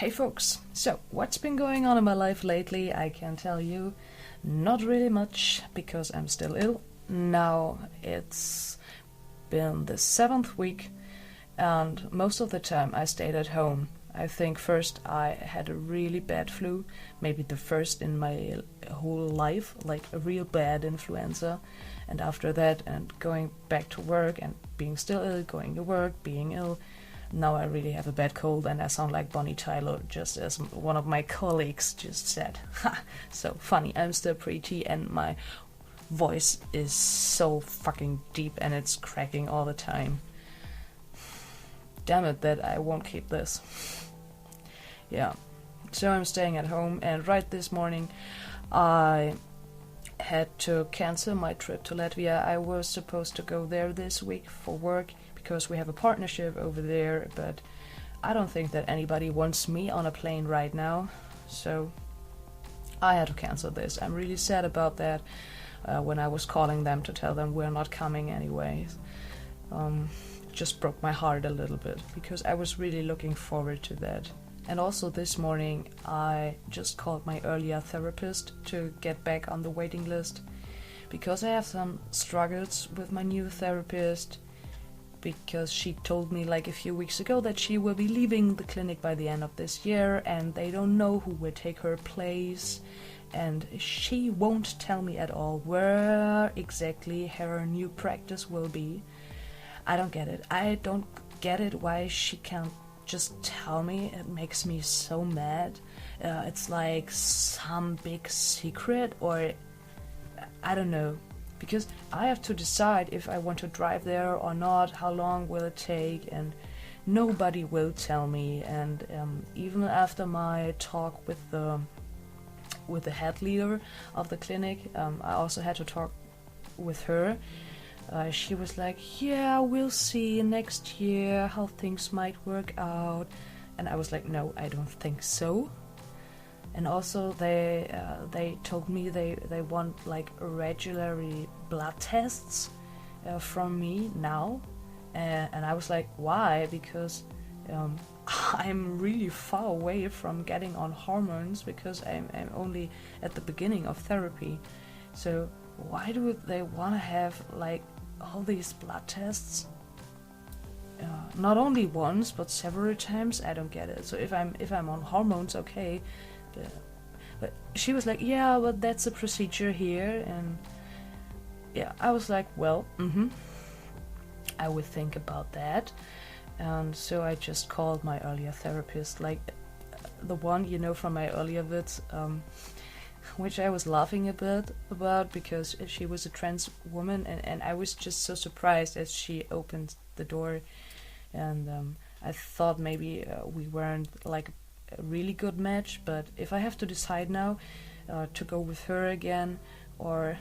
Hey folks, so what's been going on in my life lately? I can tell you not really much because I'm still ill. Now it's been the 7th week and most of the time I stayed at home. I think first I had a really bad flu, maybe the first in my whole life, like a real bad influenza. And after that, and going back to work and being still ill, going to work, being ill, now I really have a bad cold and I sound like Bonnie Tyler, just as one of my colleagues just said. Ha! So funny, I'm still pretty and my voice is so fucking deep and it's cracking all the time. Damn it that I won't keep this. Yeah, so I'm staying at home and right this morning I had to cancel my trip to Latvia. I was supposed to go there this week for work because we have a partnership over there, but I don't think that anybody wants me on a plane right now, so I had to cancel this. I'm really sad about that. When I was calling them to tell them we're not coming anyways, just broke my heart a little bit because I was really looking forward to that. And also this morning I just called my earlier therapist to get back on the waiting list because I have some struggles with my new therapist, because she told me like a few weeks ago that she will be leaving the clinic by the end of this year and they don't know who will take her place, and she won't tell me at all where exactly her new practice will be. I don't get it. I don't get it why she can't just tell me. It makes me so mad. It's like some big secret, or I don't know, because I have to decide if I want to drive there or not, how long will it take, and nobody will tell me. And even after my talk with the head leader of the clinic, I also had to talk with her. She was like, yeah, we'll see next year how things might work out. And I was like, no, I don't think so. And also they told me they want like regularly blood tests from me now. And I was like, why? Because I'm really far away from getting on hormones because I'm only at the beginning of therapy. So why do they want to have like all these blood tests? Not only once but several times. I don't get it. So if I'm on hormones, okay. But she was like, yeah, but that's a procedure here. And yeah, I was like, well, I would think about that. And so I just called my earlier therapist, like the one, you know, from my earlier vids, which I was laughing a bit about because she was a trans woman, and I was just so surprised as she opened the door. And I thought maybe we weren't like a really good match, but if I have to decide now to go with her again or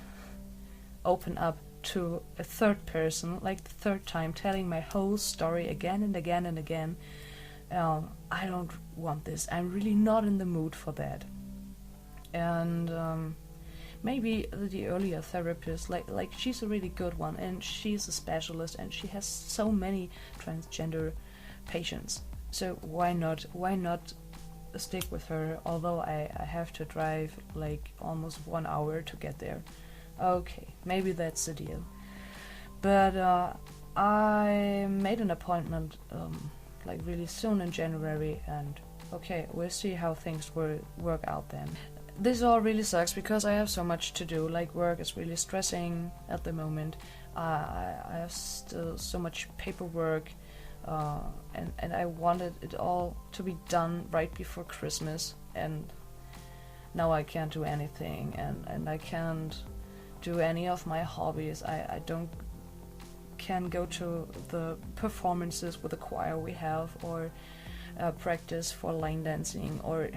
open up to a third person, like the third time, telling my whole story again and again and again, I don't want this. I'm really not in the mood for that. And maybe the earlier therapist, like she's a really good one and she's a specialist and she has so many transgender patients. So why not stick with her, although I have to drive like almost 1 hour to get there. Okay, maybe that's the deal. But I made an appointment like really soon in January, and okay, we'll see how things will work out then. This all really sucks because I have so much to do, like work is really stressing at the moment. I have still so much paperwork, and I wanted it all to be done right before Christmas, and now I can't do anything, and I can't do any of my hobbies. I can go to the performances with the choir we have, or practice for line dancing or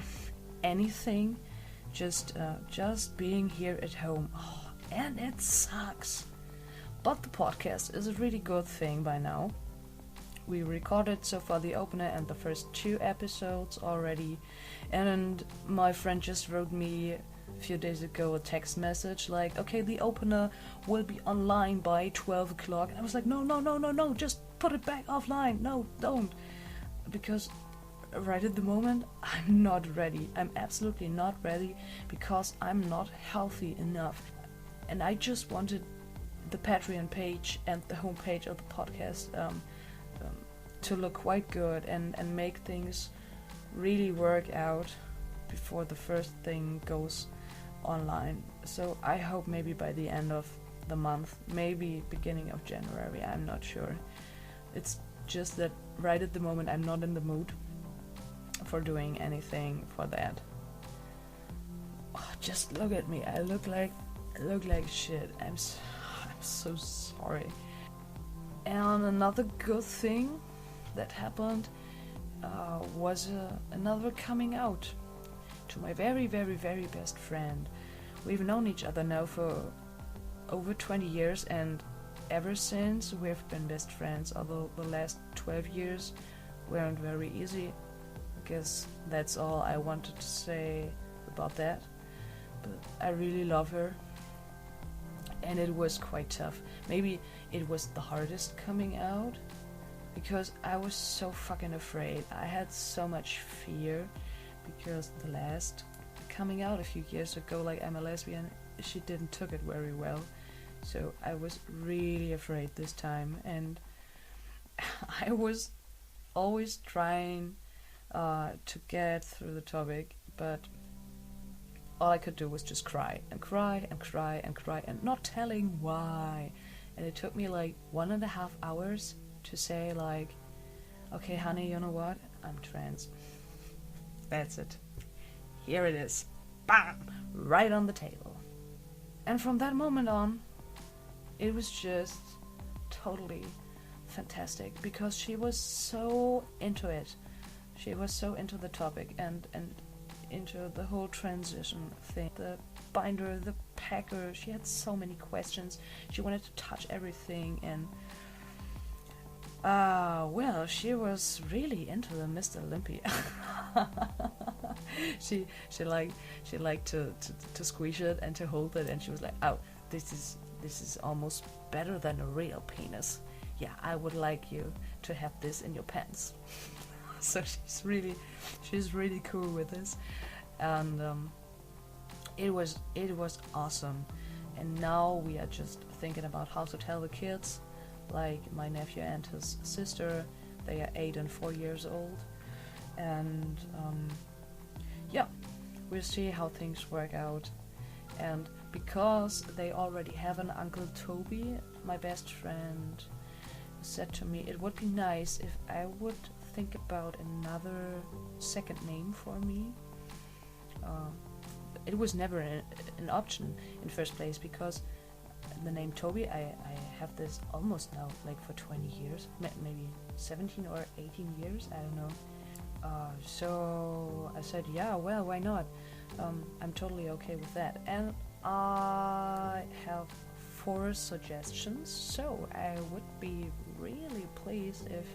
anything. Just being here at home. Oh, and it sucks. But the podcast is a really good thing by now. We recorded so far the opener and the first 2 episodes already, and my friend just wrote me a few days ago a text message like, okay, the opener will be online by 12 o'clock. And I was like, no, just put it back offline. No, don't. Because right at the moment, I'm not ready. I'm absolutely not ready because I'm not healthy enough. And I just wanted the Patreon page and the homepage of the podcast to look quite good and make things really work out before the first thing goes online. So I hope maybe by the end of the month, maybe beginning of January, I'm not sure. It's just that right at the moment I'm not in the mood for doing anything for that. Oh, just look at me. I look like shit. I'm so sorry. And another good thing that happened was another coming out to my very, very, very best friend. We've known each other now for over 20 years, and ever since we've been best friends, although the last 12 years weren't very easy. I guess that's all I wanted to say about that. But I really love her, and it was quite tough. Maybe it was the hardest coming out, because I was so fucking afraid. I had so much fear, because the last coming out a few years ago, like I'm a lesbian, she didn't took it very well. So I was really afraid this time, and I was always trying to get through the topic, but all I could do was just cry and cry and cry and cry and not telling why. And it took me like 1.5 hours to say like, okay honey, you know what, I'm trans. That's it. Here it is. Bam! Right on the table. And from that moment on, it was just totally fantastic, because she was so into it. She was so into the topic and into the whole transition thing. The binder, the packer, she had so many questions. She wanted to touch everything, and well, she was really into the Mr. Olympia. she liked to squeeze it and to hold it, and she was like, oh, this is almost better than a real penis. Yeah, I would like you to have this in your pants. So she's really cool with this, and it was awesome. And now we are just thinking about how to tell the kids, like my nephew and his sister. They are 8 and 4 years old, and yeah, we'll see how things work out. And because they already have an Uncle Toby, my best friend said to me it would be nice if I would think about another second name for me. It was never an option in first place, because the name Toby, I have this almost now, like for 20 years, maybe 17 or 18 years, I don't know. So I said, yeah, well, why not? I'm totally okay with that. And I have 4 suggestions, so I would be really pleased if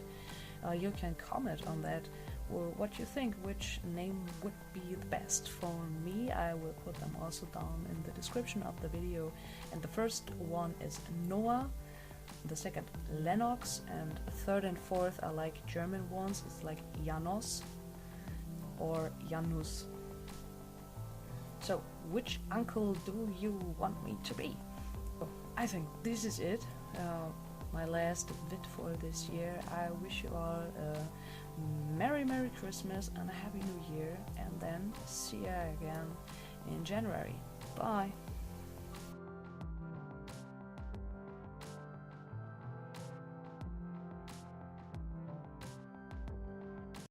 you can comment on that, or what you think, which name would be the best for me. I will put them also down in the description of the video. And the first one is Noah, the second Lennox, and third and fourth are like German ones. It's like János or Janus. So which uncle do you want me to be? Oh, I think this is it. My last vid for this year. I wish you all a Merry Christmas and a Happy New Year, and then see you again in January. Bye!